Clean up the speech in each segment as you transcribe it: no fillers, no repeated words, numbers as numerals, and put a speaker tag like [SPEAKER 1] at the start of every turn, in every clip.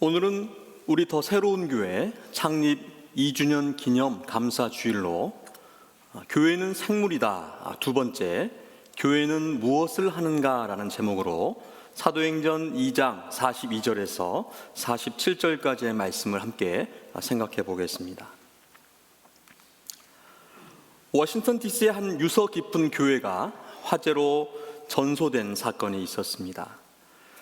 [SPEAKER 1] 오늘은 우리 더 새로운 교회 창립 2주년 기념 감사 주일로 교회는 생물이다 두 번째, 교회는 무엇을 하는가라는 제목으로 사도행전 2장 42절에서 47절까지의 말씀을 함께 생각해 보겠습니다. 워싱턴 DC의 한 유서 깊은 교회가 화재로 전소된 사건이 있었습니다.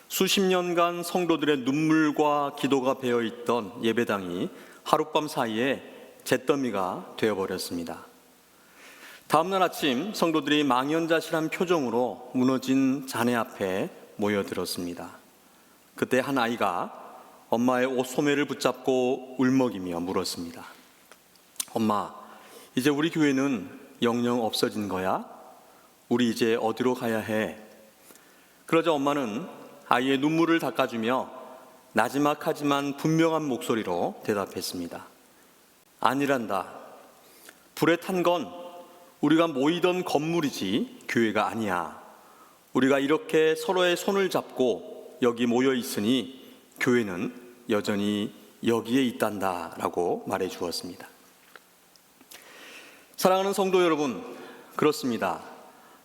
[SPEAKER 1] 수십 년간 성도들의 눈물과 기도가 배어있던 예배당이 하룻밤 사이에 잿더미가 되어버렸습니다. 다음날 아침 성도들이 망연자실한 표정으로 무너진 잔해 앞에 모여들었습니다. 그때 한 아이가 엄마의 옷 소매를 붙잡고 울먹이며 물었습니다. 엄마, 이제 우리 교회는 영영 없어진 거야? 우리 이제 어디로 가야 해? 그러자 엄마는 아이의 눈물을 닦아주며 나지막하지만 분명한 목소리로 대답했습니다. 아니란다. 불에 탄 건 우리가 모이던 건물이지 교회가 아니야. 우리가 이렇게 서로의 손을 잡고 여기 모여 있으니 교회는 여전히 여기에 있단다 라고 말해 주었습니다. 사랑하는 성도 여러분, 그렇습니다.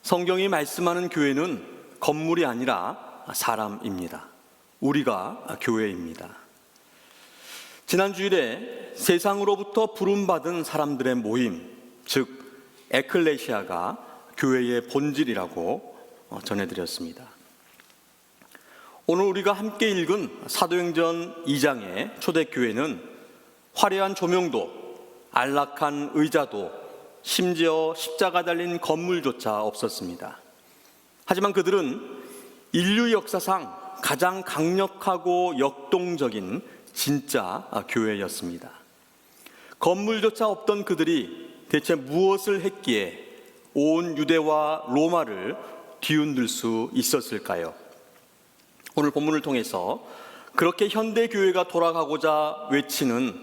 [SPEAKER 1] 성경이 말씀하는 교회는 건물이 아니라 사람입니다. 우리가 교회입니다. 지난 주일에 세상으로부터 부름받은 사람들의 모임, 즉 에클레시아가 교회의 본질이라고 전해드렸습니다. 오늘 우리가 함께 읽은 사도행전 2장의 초대교회는 화려한 조명도, 안락한 의자도, 심지어 십자가 달린 건물조차 없었습니다. 하지만 그들은 인류 역사상 가장 강력하고 역동적인 진짜 교회였습니다. 건물조차 없던 그들이 대체 무엇을 했기에 온 유대와 로마를 뒤흔들 수 있었을까요? 오늘 본문을 통해서 그렇게 현대교회가 돌아가고자 외치는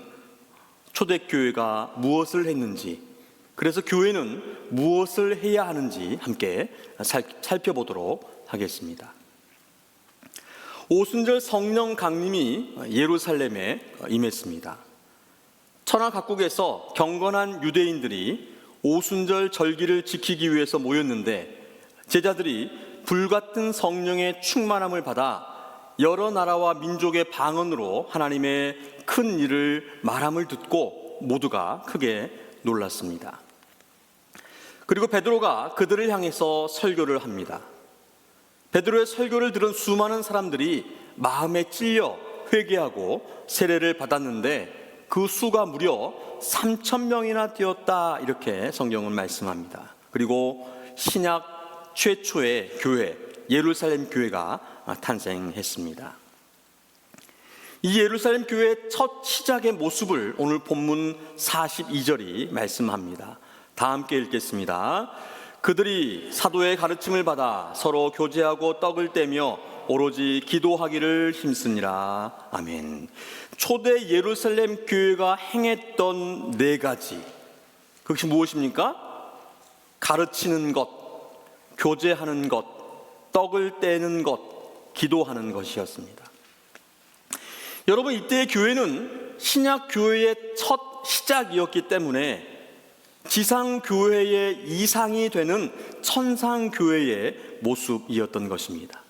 [SPEAKER 1] 초대교회가 무엇을 했는지, 그래서 교회는 무엇을 해야 하는지 함께 살펴보도록 하겠습니다. 오순절 성령 강림이 예루살렘에 임했습니다. 천하 각국에서 경건한 유대인들이 오순절 절기를 지키기 위해서 모였는데 제자들이 불같은 성령의 충만함을 받아 여러 나라와 민족의 방언으로 하나님의 큰 일을 말함을 듣고 모두가 크게 놀랐습니다. 그리고 베드로가 그들을 향해서 설교를 합니다. 베드로의 설교를 들은 수많은 사람들이 마음에 찔려 회개하고 세례를 받았는데 그 수가 무려 3,000명이나 되었다, 이렇게 성경은 말씀합니다. 그리고 신약 최초의 교회, 예루살렘 교회가 탄생했습니다. 이 예루살렘 교회의 첫 시작의 모습을 오늘 본문 42절이 말씀합니다. 다 함께 읽겠습니다. 그들이 사도의 가르침을 받아 서로 교제하고 떡을 떼며 오로지 기도하기를 힘쓰니라. 아멘. 초대 예루살렘 교회가 행했던 네 가지, 그것이 무엇입니까? 가르치는 것, 교제하는 것, 떡을 떼는 것, 기도하는 것이었습니다. 여러분, 이때의 교회는 신약 교회의 첫 시작이었기 때문에 지상교회의 이상이 되는 천상교회의 모습이었던 것입니다.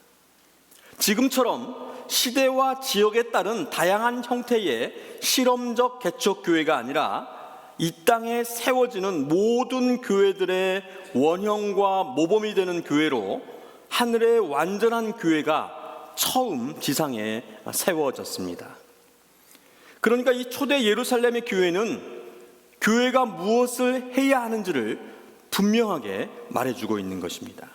[SPEAKER 1] 지금처럼 시대와 지역에 따른 다양한 형태의 실험적 개척교회가 아니라 이 땅에 세워지는 모든 교회들의 원형과 모범이 되는 교회로 하늘의 완전한 교회가 처음 지상에 세워졌습니다. 그러니까 이 초대 예루살렘의 교회는 교회가 무엇을 해야 하는지를 분명하게 말해주고 있는 것입니다.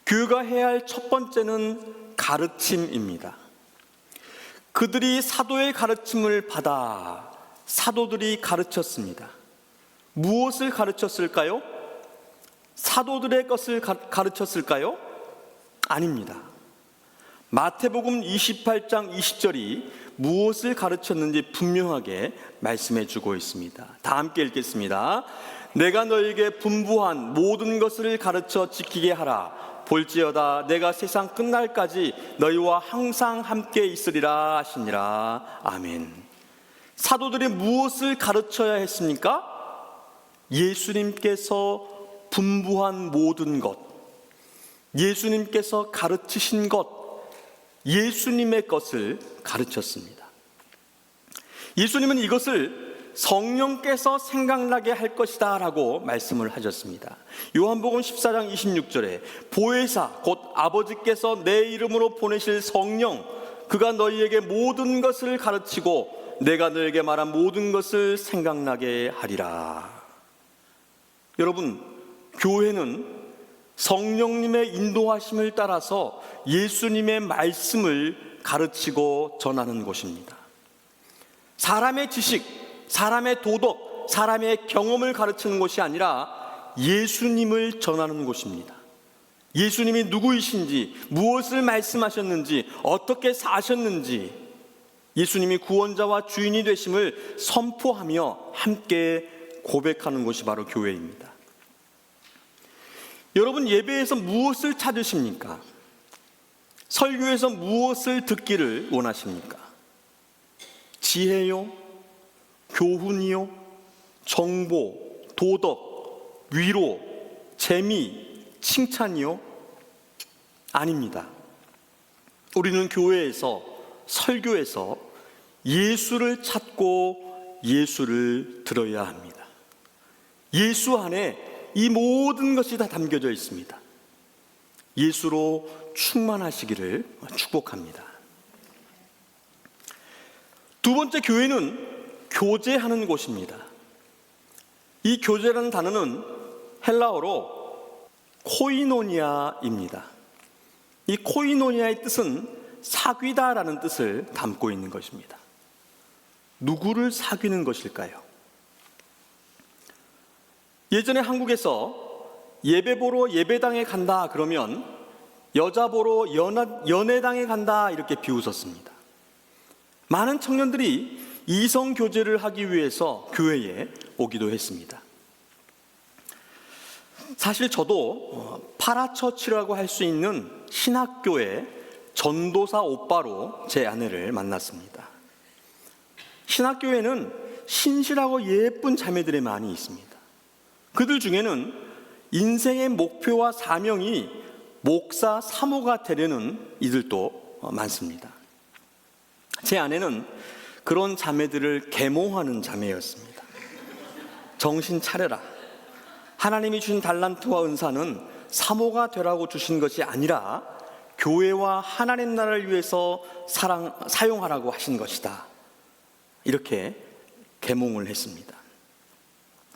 [SPEAKER 1] 교회가 해야 할 첫 번째는 가르침입니다. 그들이 사도의 가르침을 받아 사도들이 가르쳤습니다. 무엇을 가르쳤을까요? 사도들의 것을 가르쳤을까요? 아닙니다. 마태복음 28장 20절이 무엇을 가르쳤는지 분명하게 말씀해 주고 있습니다. 다 함께 읽겠습니다. 내가 너에게 분부한 모든 것을 가르쳐 지키게 하라. 볼지어다 내가 세상 끝날까지 너희와 항상 함께 있으리라 하시니라. 아멘. 사도들이 무엇을 가르쳐야 했습니까? 예수님께서 분부한 모든 것, 예수님께서 가르치신 것, 예수님의 것을 가르쳤습니다. 예수님은 이것을 성령께서 생각나게 할 것이다 라고 말씀을 하셨습니다. 요한복음 14장 26절에 보혜사 곧 아버지께서 내 이름으로 보내실 성령, 그가 너희에게 모든 것을 가르치고 내가 너에게 말한 모든 것을 생각나게 하리라. 여러분, 교회는 성령님의 인도하심을 따라서 예수님의 말씀을 가르치고 전하는 곳입니다. 사람의 지식, 사람의 도덕, 사람의 경험을 가르치는 곳이 아니라 예수님을 전하는 곳입니다. 예수님이 누구이신지, 무엇을 말씀하셨는지, 어떻게 사셨는지, 예수님이 구원자와 주인이 되심을 선포하며 함께 고백하는 곳이 바로 교회입니다. 여러분, 예배에서 무엇을 찾으십니까? 설교에서 무엇을 듣기를 원하십니까? 지혜요? 교훈이요? 정보, 도덕, 위로, 재미, 칭찬이요? 아닙니다. 우리는 교회에서, 설교에서 예수를 찾고 예수를 들어야 합니다. 예수 안에 이 모든 것이 다 담겨져 있습니다. 예수로 충만하시기를 축복합니다. 두 번째, 교회는 교제하는 곳입니다. 이 교제라는 단어는 헬라어로 코이노니아입니다. 이 코이노니아의 뜻은 사귀다라는 뜻을 담고 있는 것입니다. 누구를 사귀는 것일까요? 예전에 한국에서 예배 보러 예배당에 간다 그러면 여자 보러 연애당에 간다 이렇게 비웃었습니다. 많은 청년들이 이성 교제를 하기 위해서 교회에 오기도 했습니다. 사실 저도 파라처치라고 할 수 있는 신학교의 전도사 오빠로 제 아내를 만났습니다. 신학교에는 신실하고 예쁜 자매들이 많이 있습니다. 그들 중에는 인생의 목표와 사명이 목사, 사모가 되려는 이들도 많습니다. 제 아내는 그런 자매들을 계몽하는 자매였습니다. 정신 차려라. 하나님이 주신 달란트와 은사는 사모가 되라고 주신 것이 아니라 교회와 하나님 나라를 위해서 사용하라고 하신 것이다. 이렇게 계몽을 했습니다.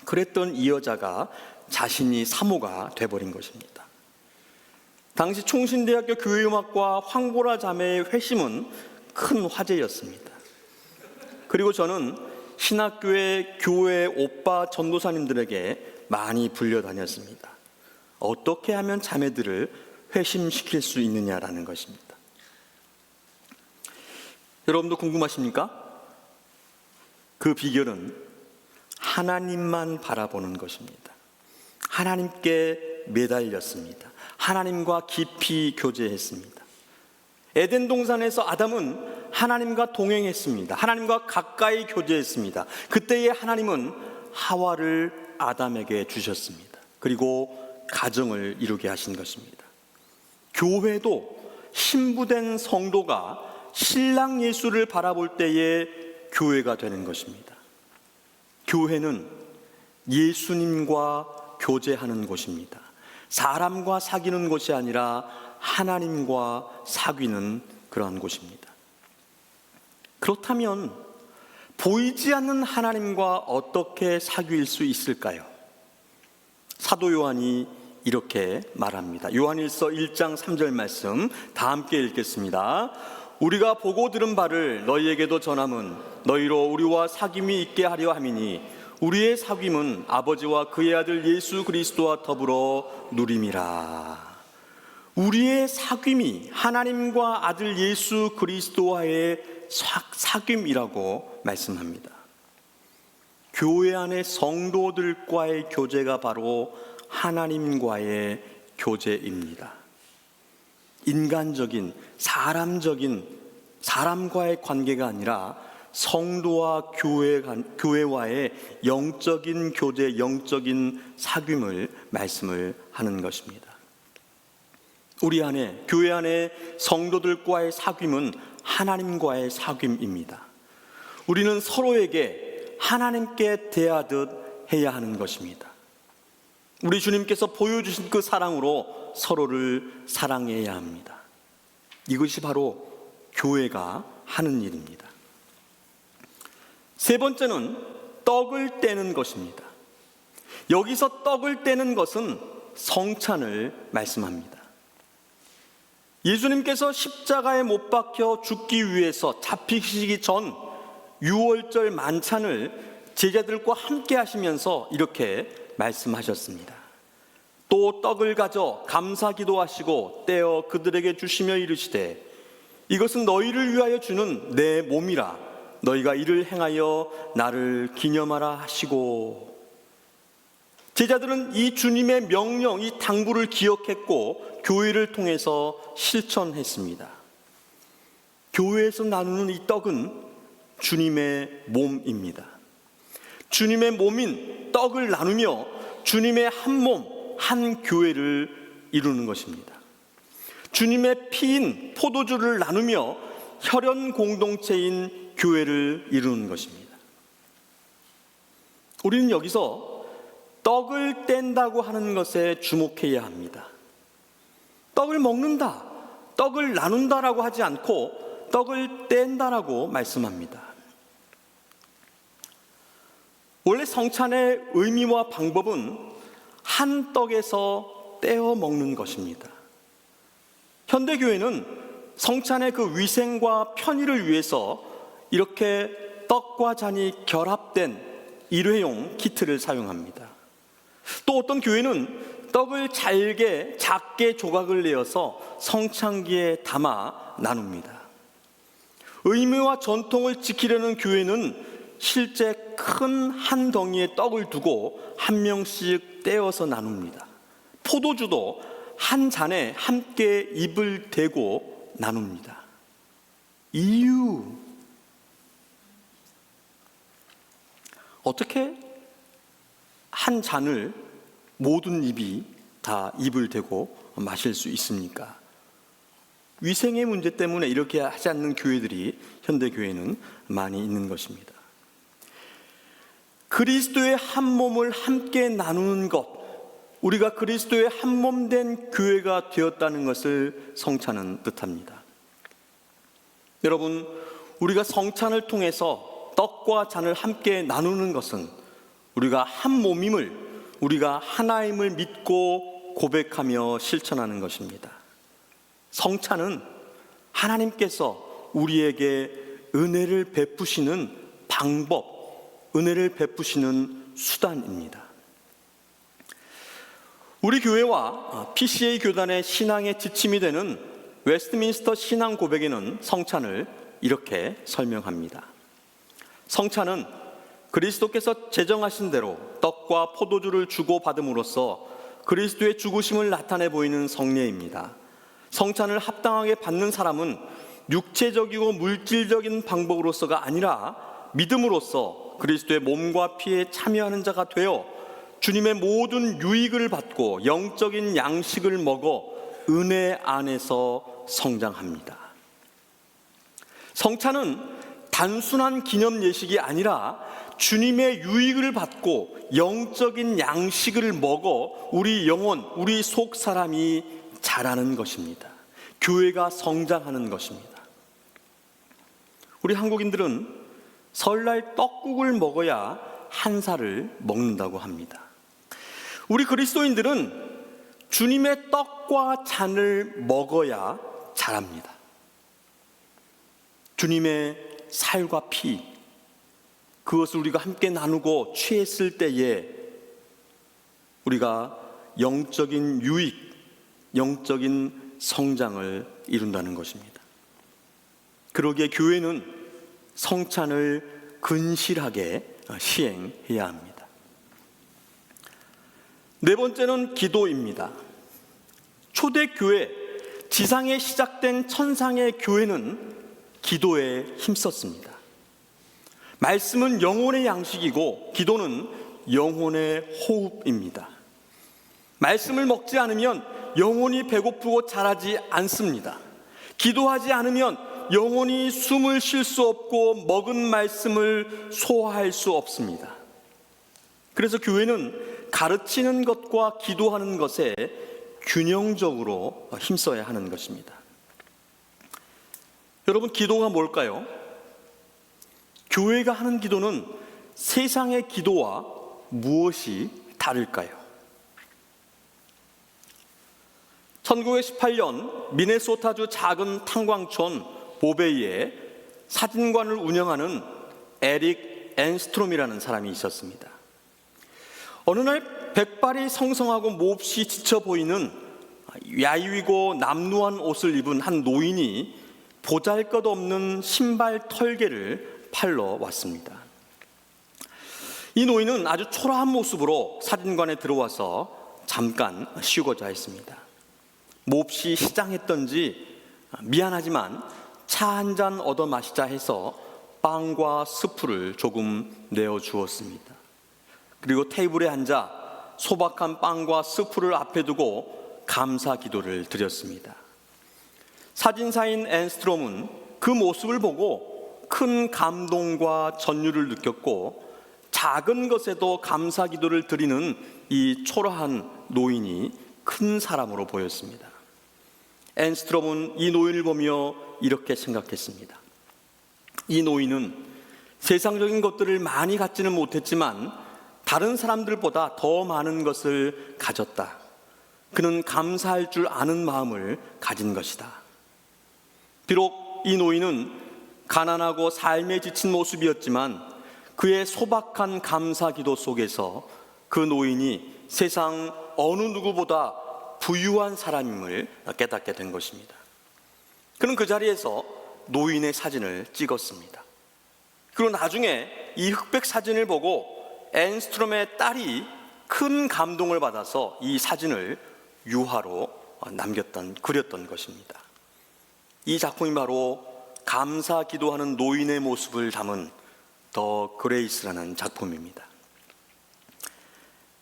[SPEAKER 1] 그랬던 이 여자가 자신이 사모가 돼버린 것입니다. 당시 총신대학교 교회음악과 황보라 자매의 회심은 큰 화제였습니다. 그리고 저는 신학교의 교회 오빠 전도사님들에게 많이 불려다녔습니다. 어떻게 하면 자매들을 회심시킬 수 있느냐라는 것입니다. 여러분도 궁금하십니까? 그 비결은 하나님만 바라보는 것입니다. 하나님께 매달렸습니다. 하나님과 깊이 교제했습니다. 에덴 동산에서 아담은 하나님과 동행했습니다. 하나님과 가까이 교제했습니다. 그때의 하나님은 하와를 아담에게 주셨습니다. 그리고 가정을 이루게 하신 것입니다. 교회도 신부된 성도가 신랑 예수를 바라볼 때에 교회가 되는 것입니다. 교회는 예수님과 교제하는 곳입니다. 사람과 사귀는 곳이 아니라 하나님과 사귀는 그러한 곳입니다. 그렇다면 보이지 않는 하나님과 어떻게 사귈 수 있을까요? 사도 요한이 이렇게 말합니다. 요한일서 1장 3절 말씀 다 함께 읽겠습니다. 우리가 보고 들은 바를 너희에게도 전함은 너희로 우리와 사귐이 있게 하려 함이니 우리의 사귐은 아버지와 그의 아들 예수 그리스도와 더불어 누림이라. 우리의 사귐이 하나님과 아들 예수 그리스도와의 사귐이라고 말씀합니다. 교회 안의 성도들과의 교제가 바로 하나님과의 교제입니다. 인간적인, 사람과의 관계가 아니라 성도와 교회와의 영적인 교제, 영적인 사귐을 말씀을 하는 것입니다. 우리 안에, 교회 안에 성도들과의 사귐은 하나님과의 사귐입니다. 우리는 서로에게 하나님께 대하듯 해야 하는 것입니다. 우리 주님께서 보여주신 그 사랑으로 서로를 사랑해야 합니다. 이것이 바로 교회가 하는 일입니다. 세 번째는 떡을 떼는 것입니다. 여기서 떡을 떼는 것은 성찬을 말씀합니다. 예수님께서 십자가에 못 박혀 죽기 위해서 잡히시기 전 유월절 만찬을 제자들과 함께 하시면서 이렇게 말씀하셨습니다. 또 떡을 가져 감사 기도하시고 떼어 그들에게 주시며 이르시되 이것은 너희를 위하여 주는 내 몸이라 너희가 이를 행하여 나를 기념하라 하시고. 제자들은 이 주님의 명령, 이 당부를 기억했고 교회를 통해서 실천했습니다. 교회에서 나누는 이 떡은 주님의 몸입니다. 주님의 몸인 떡을 나누며 주님의 한 몸, 한 교회를 이루는 것입니다. 주님의 피인 포도주를 나누며 혈연 공동체인 교회를 이루는 것입니다. 우리는 여기서 떡을 뗀다고 하는 것에 주목해야 합니다. 떡을 먹는다, 떡을 나눈다라고 하지 않고 떡을 뗀다라고 말씀합니다. 원래 성찬의 의미와 방법은 한 떡에서 떼어 먹는 것입니다. 현대교회는 성찬의 그 위생과 편의를 위해서 이렇게 떡과 잔이 결합된 일회용 키트를 사용합니다. 또 어떤 교회는 떡을 작게 조각을 내어서 성찬기에 담아 나눕니다. 의미와 전통을 지키려는 교회는 실제 큰 한 덩이의 떡을 두고 한 명씩 떼어서 나눕니다. 포도주도 한 잔에 함께 입을 대고 나눕니다. 이유, 어떻게 한 잔을 모든 입이 다 입을 대고 마실 수 있습니까? 위생의 문제 때문에 이렇게 하지 않는 교회들이 현대교회는 많이 있는 것입니다. 그리스도의 한 몸을 함께 나누는 것, 우리가 그리스도의 한 몸 된 교회가 되었다는 것을 성찬은 뜻합니다. 여러분, 우리가 성찬을 통해서 떡과 잔을 함께 나누는 것은 우리가 한 몸임을, 우리가 하나임을 믿고 고백하며 실천하는 것입니다. 성찬은 하나님께서 우리에게 은혜를 베푸시는 방법, 은혜를 베푸시는 수단입니다. 우리 교회와 PCA 교단의 신앙의 지침이 되는 웨스트민스터 신앙 고백에는 성찬을 이렇게 설명합니다. 성찬은 그리스도께서 제정하신 대로 떡과 포도주를 주고받음으로써 그리스도의 죽으심을 나타내 보이는 성례입니다. 성찬을 합당하게 받는 사람은 육체적이고 물질적인 방법으로서가 아니라 믿음으로써 그리스도의 몸과 피에 참여하는 자가 되어 주님의 모든 유익을 받고 영적인 양식을 먹어 은혜 안에서 성장합니다. 성찬은 단순한 기념 예식이 아니라 주님의 유익을 받고 영적인 양식을 먹어 우리 영혼, 우리 속 사람이 자라는 것입니다. 교회가 성장하는 것입니다. 우리 한국인들은 설날 떡국을 먹어야 한 살을 먹는다고 합니다. 우리 그리스도인들은 주님의 떡과 잔을 먹어야 자랍니다. 주님의 살과 피, 그것을 우리가 함께 나누고 취했을 때에 우리가 영적인 유익, 영적인 성장을 이룬다는 것입니다. 그러기에 교회는 성찬을 근실하게 시행해야 합니다. 네 번째는 기도입니다. 초대교회 지상에 시작된 천상의 교회는 기도에 힘썼습니다. 말씀은 영혼의 양식이고 기도는 영혼의 호흡입니다. 말씀을 먹지 않으면 영혼이 배고프고 자라지 않습니다. 기도하지 않으면 영혼이 숨을 쉴 수 없고 먹은 말씀을 소화할 수 없습니다. 그래서 교회는 가르치는 것과 기도하는 것에 균형적으로 힘써야 하는 것입니다. 여러분, 기도가 뭘까요? 교회가 하는 기도는 세상의 기도와 무엇이 다를까요? 1918년 미네소타주 작은 탄광촌 보베이에 사진관을 운영하는 에릭 앤스트롬이라는 사람이 있었습니다. 어느 날 백발이 성성하고 몹시 지쳐 보이는 얄미고 남루한 옷을 입은 한 노인이 보잘것없는 신발 털개를 팔러 왔습니다. 이 노인은 아주 초라한 모습으로 사진관에 들어와서 잠깐 쉬고자 했습니다. 몹시 시장했던지 미안하지만 차 한 잔 얻어 마시자 해서 빵과 스프를 조금 내어주었습니다. 그리고 테이블에 앉아 소박한 빵과 스프를 앞에 두고 감사 기도를 드렸습니다. 사진사인 앤스트롬은 그 모습을 보고 큰 감동과 전율을 느꼈고 작은 것에도 감사 기도를 드리는 이 초라한 노인이 큰 사람으로 보였습니다. 앤스트롬은 이 노인을 보며 이렇게 생각했습니다. 이 노인은 세상적인 것들을 많이 갖지는 못했지만 다른 사람들보다 더 많은 것을 가졌다. 그는 감사할 줄 아는 마음을 가진 것이다. 비록 이 노인은 가난하고 삶에 지친 모습이었지만 그의 소박한 감사 기도 속에서 그 노인이 세상 어느 누구보다 부유한 사람임을 깨닫게 된 것입니다. 그는 그 자리에서 노인의 사진을 찍었습니다. 그리고 나중에 이 흑백 사진을 보고 앤스트롬의 딸이 큰 감동을 받아서 이 사진을 유화로 그렸던 것입니다. 이 작품이 바로 감사 기도하는 노인의 모습을 담은 더 그레이스라는 작품입니다.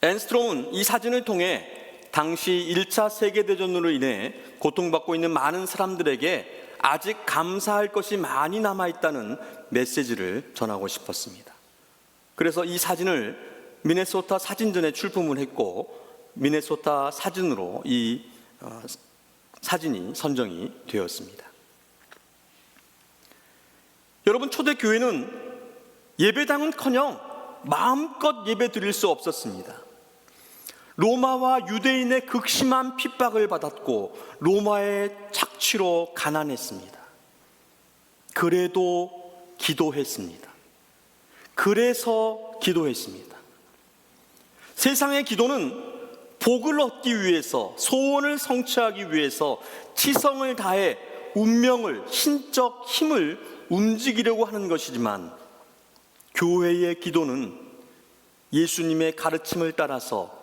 [SPEAKER 1] 앤스트롬은 이 사진을 통해 당시 1차 세계대전으로 인해 고통받고 있는 많은 사람들에게 아직 감사할 것이 많이 남아있다는 메시지를 전하고 싶었습니다. 그래서 이 사진을 미네소타 사진전에 출품을 했고 미네소타 사진으로 이 사진이 선정이 되었습니다. 여러분, 초대교회는 예배당은커녕 마음껏 예배 드릴 수 없었습니다. 로마와 유대인의 극심한 핍박을 받았고 로마의 착취로 가난했습니다. 그래도 기도했습니다. 그래서 기도했습니다. 세상의 기도는 복을 얻기 위해서, 소원을 성취하기 위해서 지성을 다해 운명을, 신적 힘을 움직이려고 하는 것이지만 교회의 기도는 예수님의 가르침을 따라서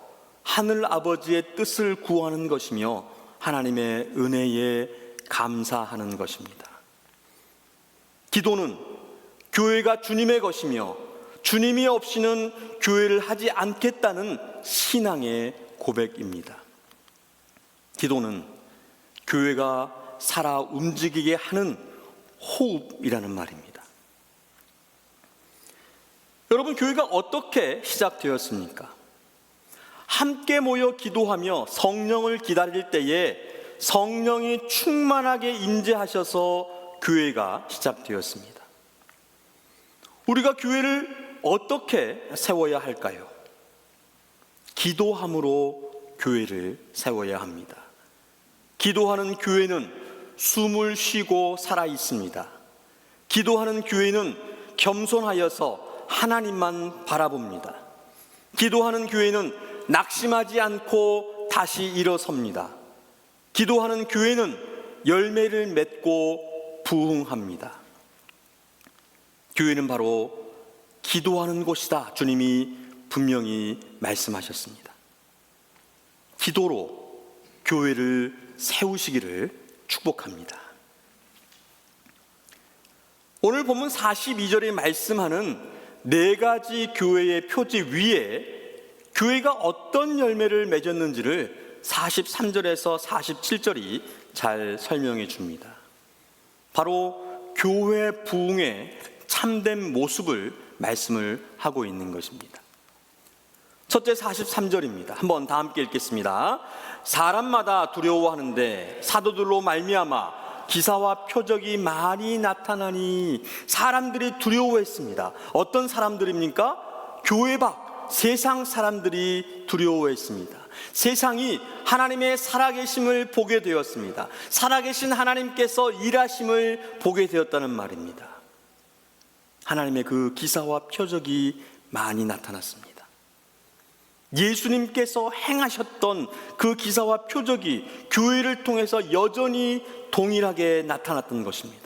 [SPEAKER 1] 하늘 아버지의 뜻을 구하는 것이며 하나님의 은혜에 감사하는 것입니다. 기도는 교회가 주님의 것이며 주님이 없이는 교회를 하지 않겠다는 신앙의 고백입니다. 기도는 교회가 살아 움직이게 하는 호흡이라는 말입니다. 여러분, 교회가 어떻게 시작되었습니까? 함께 모여 기도하며 성령을 기다릴 때에 성령이 충만하게 임재하셔서 교회가 시작되었습니다. 우리가 교회를 어떻게 세워야 할까요? 기도함으로 교회를 세워야 합니다. 기도하는 교회는 숨을 쉬고 살아 있습니다. 기도하는 교회는 겸손하여서 하나님만 바라봅니다. 기도하는 교회는 낙심하지 않고 다시 일어섭니다. 기도하는 교회는 열매를 맺고 부흥합니다. 교회는 바로 기도하는 곳이다. 주님이 분명히 말씀하셨습니다. 기도로 교회를 세우시기를 축복합니다. 오늘 본문 42절에 말씀하는 네 가지 교회의 표지 위에 교회가 어떤 열매를 맺었는지를 43절에서 47절이 잘 설명해 줍니다. 바로 교회 부흥의 참된 모습을 말씀을 하고 있는 것입니다. 첫째 43절입니다. 한번 다 함께 읽겠습니다. 사람마다 두려워하는데 사도들로 말미암아 기사와 표적이 많이 나타나니 사람들이 두려워했습니다. 어떤 사람들입니까? 교회 밖 세상 사람들이 두려워했습니다. 세상이 하나님의 살아계심을 보게 되었습니다. 살아계신 하나님께서 일하심을 보게 되었다는 말입니다. 하나님의 그 기사와 표적이 많이 나타났습니다. 예수님께서 행하셨던 그 기사와 표적이 교회를 통해서 여전히 동일하게 나타났던 것입니다.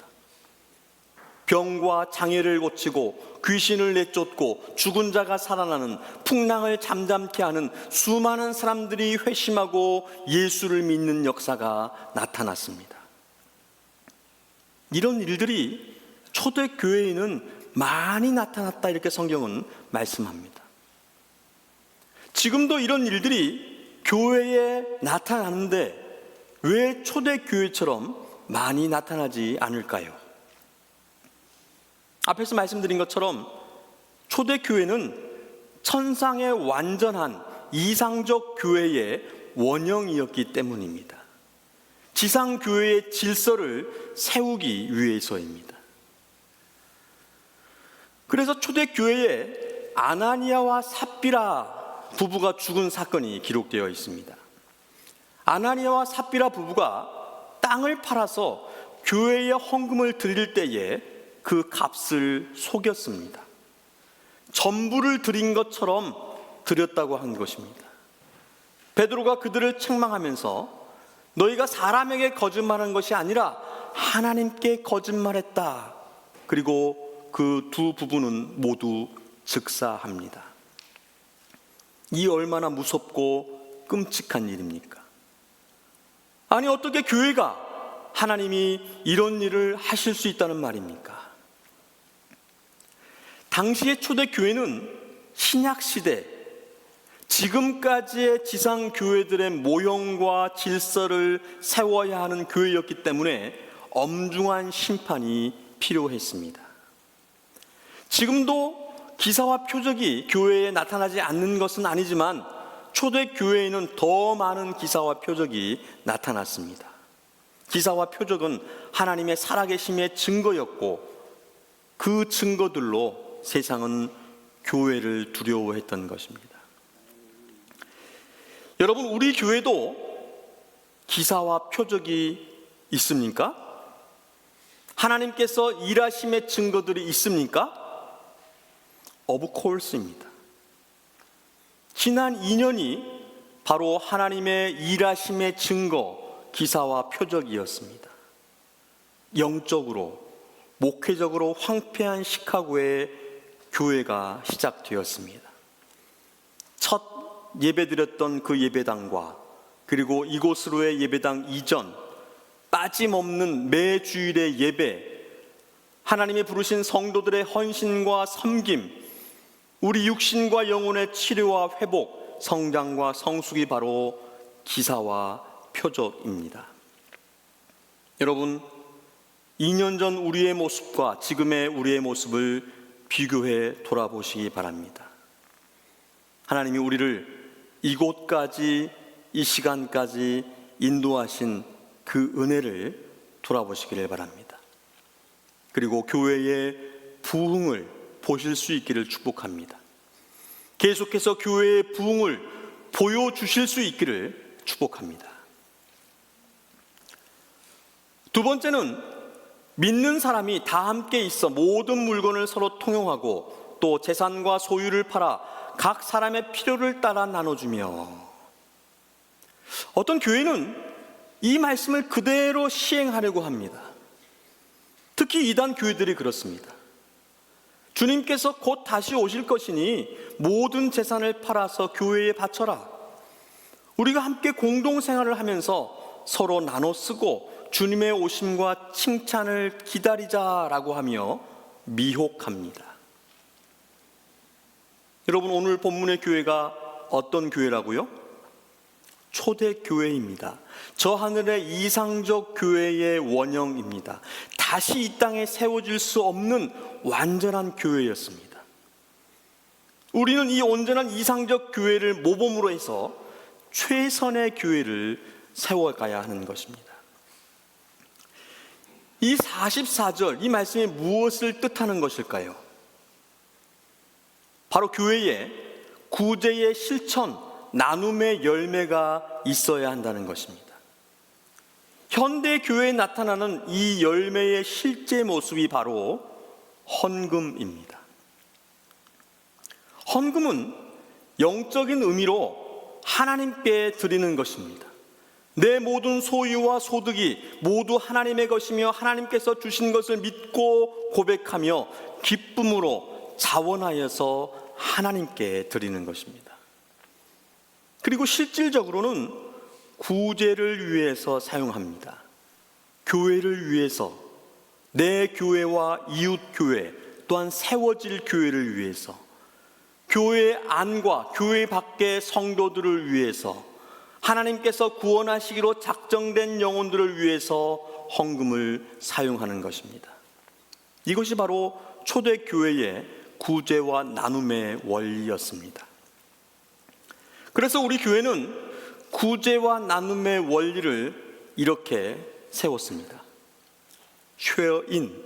[SPEAKER 1] 병과 장애를 고치고 귀신을 내쫓고 죽은 자가 살아나는 풍랑을 잠잠케 하는 수많은 사람들이 회심하고 예수를 믿는 역사가 나타났습니다. 이런 일들이 초대교회에는 많이 나타났다, 이렇게 성경은 말씀합니다. 지금도 이런 일들이 교회에 나타나는데 왜 초대교회처럼 많이 나타나지 않을까요? 앞에서 말씀드린 것처럼 초대교회는 천상의 완전한 이상적 교회의 원형이었기 때문입니다. 지상교회의 질서를 세우기 위해서입니다. 그래서 초대교회에 아나니아와 삽비라 부부가 죽은 사건이 기록되어 있습니다. 아나니아와 삽비라 부부가 땅을 팔아서 교회에 헌금을 드릴 때에 그 값을 속였습니다. 전부를 드린 것처럼 드렸다고 한 것입니다. 베드로가 그들을 책망하면서 너희가 사람에게 거짓말한 것이 아니라 하나님께 거짓말했다. 그리고 그 두 부부는 모두 즉사합니다. 이 얼마나 무섭고 끔찍한 일입니까? 아니, 어떻게 교회가 하나님이 이런 일을 하실 수 있다는 말입니까? 당시의 초대교회는 신약시대 지금까지의 지상교회들의 모형과 질서를 세워야 하는 교회였기 때문에 엄중한 심판이 필요했습니다. 지금도 기사와 표적이 교회에 나타나지 않는 것은 아니지만 초대교회에는 더 많은 기사와 표적이 나타났습니다. 기사와 표적은 하나님의 살아계심의 증거였고 그 증거들로 세상은 교회를 두려워했던 것입니다. 여러분, 우리 교회도 기사와 표적이 있습니까? 하나님께서 일하심의 증거들이 있습니까? Of course입니다. 지난 2년이 바로 하나님의 일하심의 증거, 기사와 표적이었습니다. 영적으로, 목회적으로 황폐한 시카고의 교회가 시작되었습니다. 첫 예배드렸던 그 예배당과 그리고 이곳으로의 예배당 이전, 빠짐없는 매 주일의 예배, 하나님이 부르신 성도들의 헌신과 섬김, 우리 육신과 영혼의 치료와 회복, 성장과 성숙이 바로 기사와 표적입니다. 여러분, 2년 전 우리의 모습과 지금의 우리의 모습을 비교해 돌아보시기 바랍니다. 하나님이 우리를 이곳까지, 이 시간까지 인도하신 그 은혜를 돌아보시기를 바랍니다. 그리고 교회의 부흥을 보실 수 있기를 축복합니다. 계속해서 교회의 부흥을 보여주실 수 있기를 축복합니다. 두 번째는 믿는 사람이 다 함께 있어 모든 물건을 서로 통용하고 또 재산과 소유를 팔아 각 사람의 필요를 따라 나눠주며, 어떤 교회는 이 말씀을 그대로 시행하려고 합니다. 특히 이단 교회들이 그렇습니다. 주님께서 곧 다시 오실 것이니 모든 재산을 팔아서 교회에 바쳐라. 우리가 함께 공동생활을 하면서 서로 나눠 쓰고 주님의 오심과 칭찬을 기다리자라고 하며 미혹합니다. 여러분, 오늘 본문의 교회가 어떤 교회라고요? 초대교회입니다. 저 하늘의 이상적 교회의 원형입니다. 다시 이 땅에 세워질 수 없는 완전한 교회였습니다. 우리는 이 온전한 이상적 교회를 모범으로 해서 최선의 교회를 세워가야 하는 것입니다. 이 44절, 이 말씀이 무엇을 뜻하는 것일까요? 바로 교회에 구제의 실천, 나눔의 열매가 있어야 한다는 것입니다. 현대 교회에 나타나는 이 열매의 실제 모습이 바로 헌금입니다. 헌금은 영적인 의미로 하나님께 드리는 것입니다. 내 모든 소유와 소득이 모두 하나님의 것이며 하나님께서 주신 것을 믿고 고백하며 기쁨으로 자원하여서 하나님께 드리는 것입니다. 그리고 실질적으로는 구제를 위해서 사용합니다. 교회를 위해서, 내 교회와 이웃 교회, 또한 세워질 교회를 위해서, 교회 안과 교회 밖의 성도들을 위해서, 하나님께서 구원하시기로 작정된 영혼들을 위해서 헌금을 사용하는 것입니다. 이것이 바로 초대교회의 구제와 나눔의 원리였습니다. 그래서 우리 교회는 구제와 나눔의 원리를 이렇게 세웠습니다. share in,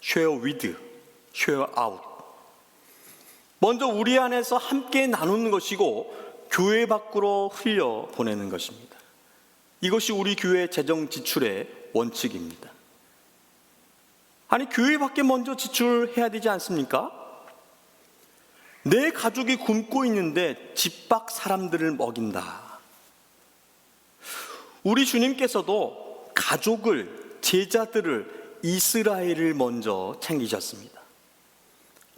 [SPEAKER 1] share with, share out. 먼저 우리 안에서 함께 나누는 것이고 교회 밖으로 흘려 보내는 것입니다. 이것이 우리 교회 재정 지출의 원칙입니다. 아니, 교회 밖에 먼저 지출해야 되지 않습니까? 내 가족이 굶고 있는데 집 밖 사람들을 먹인다. 우리 주님께서도 가족을, 제자들을, 이스라엘을 먼저 챙기셨습니다.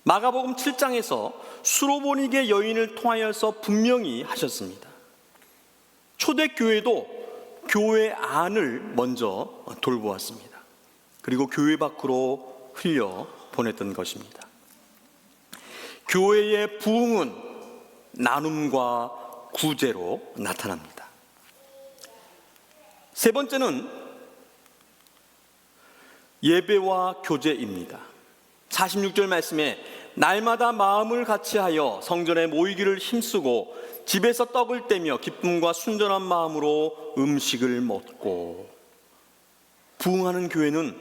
[SPEAKER 1] 마가복음 7장에서 수로보니게 여인을 통하여서 분명히 하셨습니다. 초대교회도 교회 안을 먼저 돌보았습니다. 그리고 교회 밖으로 흘려 보냈던 것입니다. 교회의 부흥은 나눔과 구제로 나타납니다. 세 번째는 예배와 교제입니다. 46절 말씀에 날마다 마음을 같이하여 성전에 모이기를 힘쓰고 집에서 떡을 떼며 기쁨과 순전한 마음으로 음식을 먹고. 부흥하는 교회는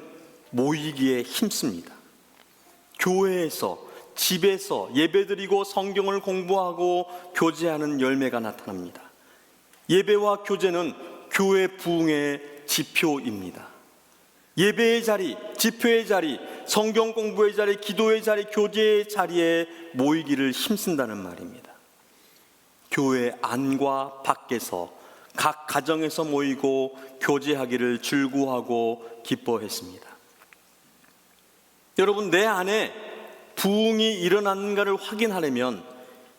[SPEAKER 1] 모이기에 힘씁니다. 교회에서, 집에서 예배드리고 성경을 공부하고 교제하는 열매가 나타납니다. 예배와 교제는 교회 부흥의 지표입니다. 예배의 자리, 집회의 자리, 성경 공부의 자리, 기도의 자리, 교제의 자리에 모이기를 힘쓴다는 말입니다. 교회 안과 밖에서 각 가정에서 모이고 교제하기를 즐거워하고 기뻐했습니다. 여러분, 내 안에 부흥이 일어났는가를 확인하려면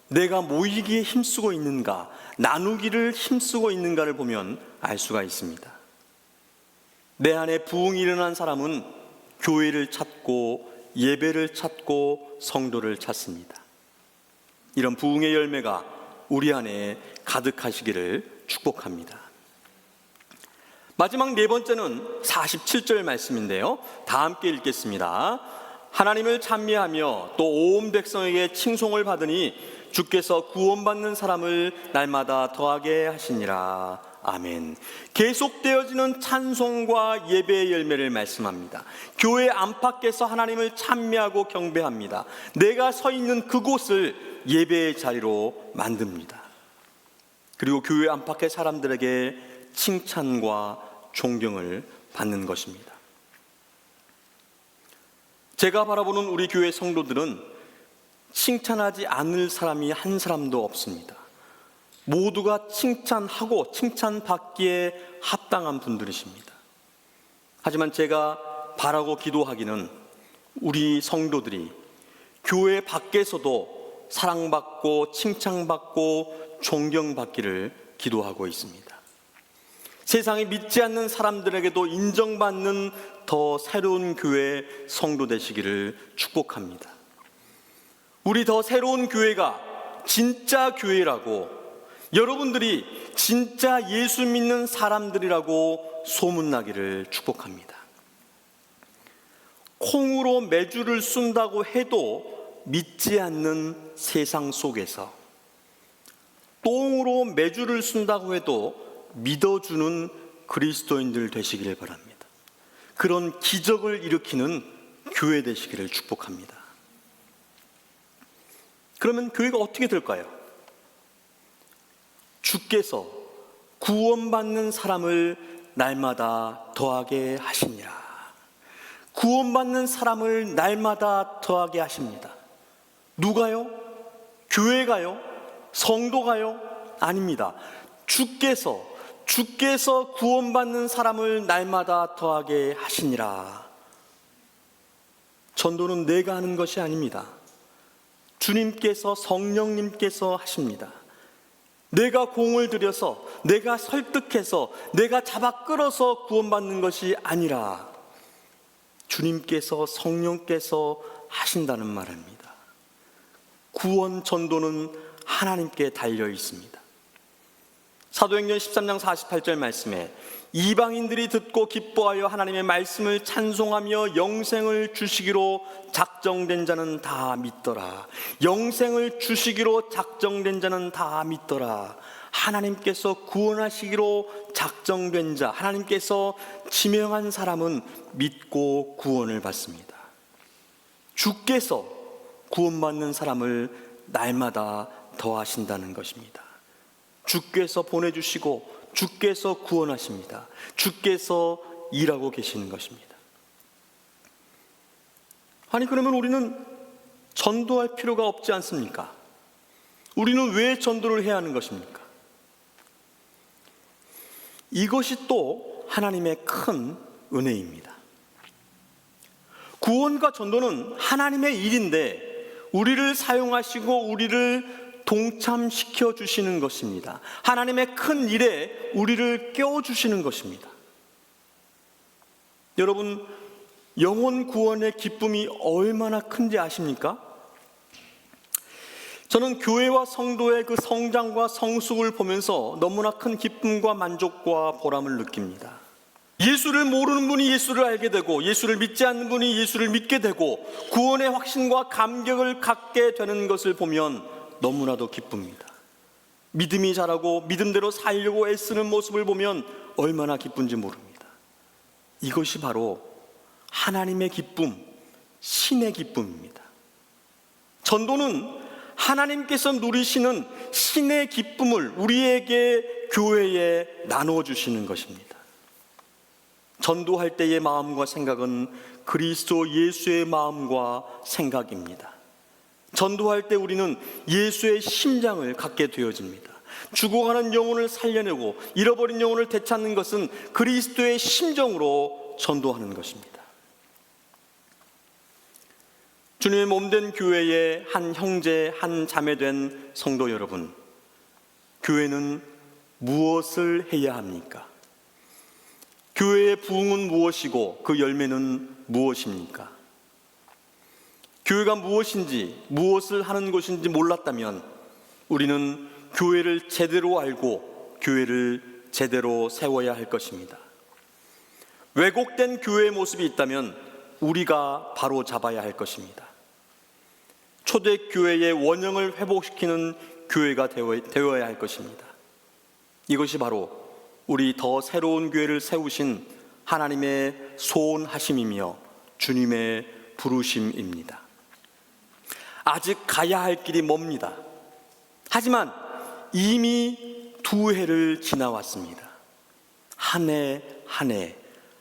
[SPEAKER 1] 내가 모이기에 힘쓰고 있는가, 나누기를 힘쓰고 있는가를 보면 알 수가 있습니다. 내 안에 부흥이 일어난 사람은 교회를 찾고 예배를 찾고 성도를 찾습니다. 이런 부흥의 열매가 우리 안에 가득하시기를 축복합니다. 마지막 네 번째는 47절 말씀인데요, 다 함께 읽겠습니다. 하나님을 찬미하며 또 온 백성에게 칭송을 받으니 주께서 구원받는 사람을 날마다 더하게 하시니라. 아멘. 계속되어지는 찬송과 예배의 열매를 말씀합니다. 교회 안팎에서 하나님을 찬미하고 경배합니다. 내가 서 있는 그곳을 예배의 자리로 만듭니다. 그리고 교회 안팎의 사람들에게 칭찬과 존경을 받는 것입니다. 제가 바라보는 우리 교회 성도들은 칭찬하지 않을 사람이 한 사람도 없습니다. 모두가 칭찬하고 칭찬받기에 합당한 분들이십니다. 하지만 제가 바라고 기도하기는 우리 성도들이 교회 밖에서도 사랑받고 칭찬받고 존경받기를 기도하고 있습니다. 세상에 믿지 않는 사람들에게도 인정받는 더 새로운 교회 성도 되시기를 축복합니다. 우리 더 새로운 교회가 진짜 교회라고, 여러분들이 진짜 예수 믿는 사람들이라고 소문나기를 축복합니다. 콩으로 메주를 쓴다고 해도 믿지 않는 세상 속에서, 똥으로 메주를 쓴다고 해도 믿어주는 그리스도인들 되시기를 바랍니다. 그런 기적을 일으키는 교회 되시기를 축복합니다. 그러면 교회가 어떻게 될까요? 주께서 구원받는 사람을 날마다 더하게 하시니라. 구원받는 사람을 날마다 더하게 하십니다. 누가요? 교회가요? 성도가요? 아닙니다. 주께서 구원받는 사람을 날마다 더하게 하시니라. 전도는 내가 하는 것이 아닙니다. 주님께서, 성령님께서 하십니다. 내가 공을 들여서, 내가 설득해서, 내가 잡아 끌어서 구원받는 것이 아니라 주님께서, 성령께서 하신다는 말입니다. 구원 전도는 하나님께 달려 있습니다. 사도행전 13장 48절 말씀에 이방인들이 듣고 기뻐하여 하나님의 말씀을 찬송하며 영생을 주시기로 작정된 자는 다 믿더라. 영생을 주시기로 작정된 자는 다 믿더라. 하나님께서 구원하시기로 작정된 자, 하나님께서 지명한 사람은 믿고 구원을 받습니다. 주께서 구원받는 사람을 날마다 더하신다는 것입니다. 주께서 보내주시고 주께서 구원하십니다. 주께서 일하고 계시는 것입니다. 아니, 그러면 우리는 전도할 필요가 없지 않습니까? 우리는 왜 전도를 해야 하는 것입니까? 이것이 또 하나님의 큰 은혜입니다. 구원과 전도는 하나님의 일인데 우리를 사용하시고 우리를 동참시켜 주시는 것입니다. 하나님의 큰 일에 우리를 깨워주시는 것입니다. 여러분, 영혼 구원의 기쁨이 얼마나 큰지 아십니까? 저는 교회와 성도의 그 성장과 성숙을 보면서 너무나 큰 기쁨과 만족과 보람을 느낍니다. 예수를 모르는 분이 예수를 알게 되고, 예수를 믿지 않는 분이 예수를 믿게 되고, 구원의 확신과 감격을 갖게 되는 것을 보면 너무나도 기쁩니다. 믿음이 자라고 믿음대로 살려고 애쓰는 모습을 보면 얼마나 기쁜지 모릅니다. 이것이 바로 하나님의 기쁨, 신의 기쁨입니다. 전도는 하나님께서 누리시는 신의 기쁨을 우리에게 교회에 나누어 주시는 것입니다. 전도할 때의 마음과 생각은 그리스도 예수의 마음과 생각입니다. 전도할 때 우리는 예수의 심장을 갖게 되어집니다. 죽어가는 영혼을 살려내고 잃어버린 영혼을 되찾는 것은 그리스도의 심정으로 전도하는 것입니다. 주님의 몸된 교회의 한 형제, 한 자매된 성도 여러분, 교회는 무엇을 해야 합니까? 교회의 부흥은 무엇이고 그 열매는 무엇입니까? 교회가 무엇인지, 무엇을 하는 곳인지 몰랐다면 우리는 교회를 제대로 알고 교회를 제대로 세워야 할 것입니다. 왜곡된 교회의 모습이 있다면 우리가 바로 잡아야 할 것입니다. 초대교회의 원형을 회복시키는 교회가 되어야 할 것입니다. 이것이 바로 우리 더 새로운 교회를 세우신 하나님의 소원하심이며 주님의 부르심입니다. 아직 가야 할 길이 멉니다. 하지만 이미 2해를 지나왔습니다. 한 해 한 해,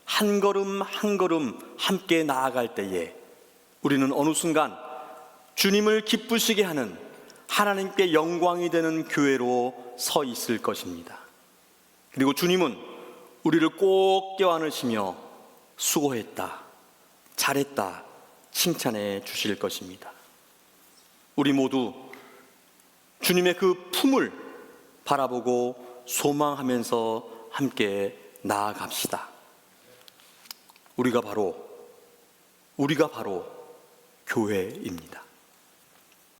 [SPEAKER 1] 한 걸음 한 걸음 함께 나아갈 때에 우리는 어느 순간 주님을 기쁘시게 하는, 하나님께 영광이 되는 교회로 서 있을 것입니다. 그리고 주님은 우리를 꼭 껴안으시며 수고했다, 잘했다 칭찬해 주실 것입니다. 우리 모두 주님의 그 품을 바라보고 소망하면서 함께 나아갑시다. 우리가 바로 교회입니다.